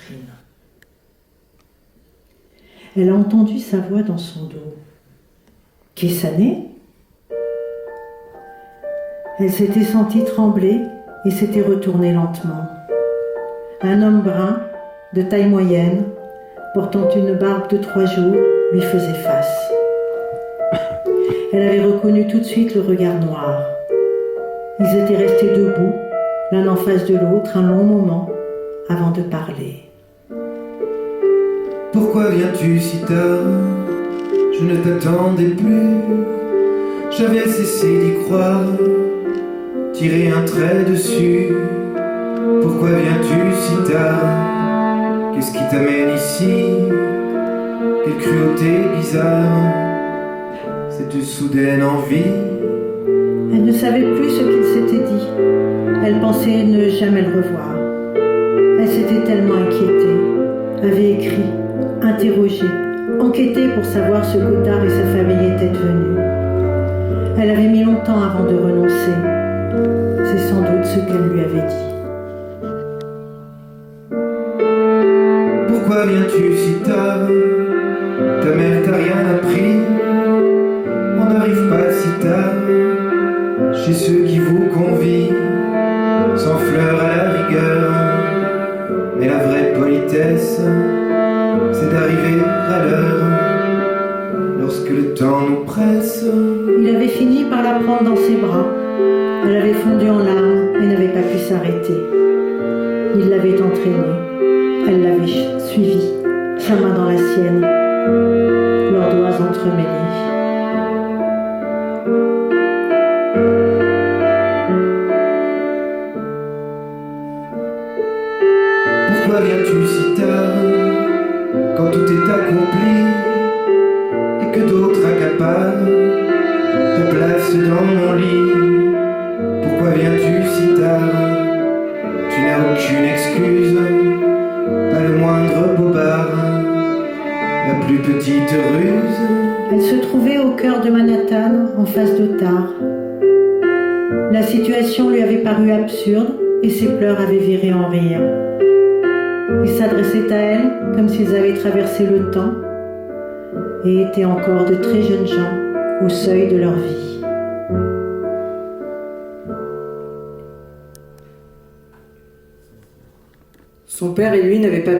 poitrine. Elle a entendu sa voix dans son dos. « Qu'est-ce ça n'est ?» Elle s'était sentie trembler et s'était retournée lentement. Un homme brun, de taille moyenne, portant une barbe de 3 jours, lui faisait face. Elle avait reconnu tout de suite le regard noir. Ils étaient restés debout, l'un en face de l'autre, un long moment, avant de parler. « Pourquoi viens-tu si tard ? Je ne t'attendais plus. J'avais cessé d'y croire, tirer un trait dessus. Pourquoi viens-tu si tard ? Qu'est-ce qui t'amène ici ? Quelle cruauté bizarre, cette soudaine envie. » Elle ne savait plus ce qu'il s'était dit. Elle pensait ne jamais le revoir. Elle s'était tellement inquiétée, avait écrit, interrogé, enquêté pour savoir ce qu'Ottar et sa famille étaient devenus. Elle avait mis longtemps avant de renoncer. C'est sans doute ce qu'elle lui avait dit. Pourquoi viens-tu si tard ? Ta mère t'a rien appris. On n'arrive pas si tard chez ceux qui vous convient, sans fleurs à la rigueur. Mais la vraie politesse, c'est d'arriver à l'heure, lorsque le temps nous presse. Il avait fini par la prendre dans ses bras. Elle avait fondu en larmes et n'avait pas pu s'arrêter. Il l'avait entraînée. Elle l'avait suivie, sa main dans la sienne, leurs doigts entremêlés. Pourquoi viens-tu si tard, quand tout est accompli, et que d'autres accaparent ta place dans mon lit? Pourquoi viens-tu si tard? Tu n'as aucune excuse, pas le moindre bobard, la plus petite ruse. Elle se trouvait au cœur de Manhattan, en face d'Ottar. La situation lui avait paru absurde et ses pleurs avaient viré en rire. Il s'adressait à elle comme s'ils avaient traversé le temps et étaient encore de très jeunes gens au seuil de leur vie. Son père et lui n'avaient pas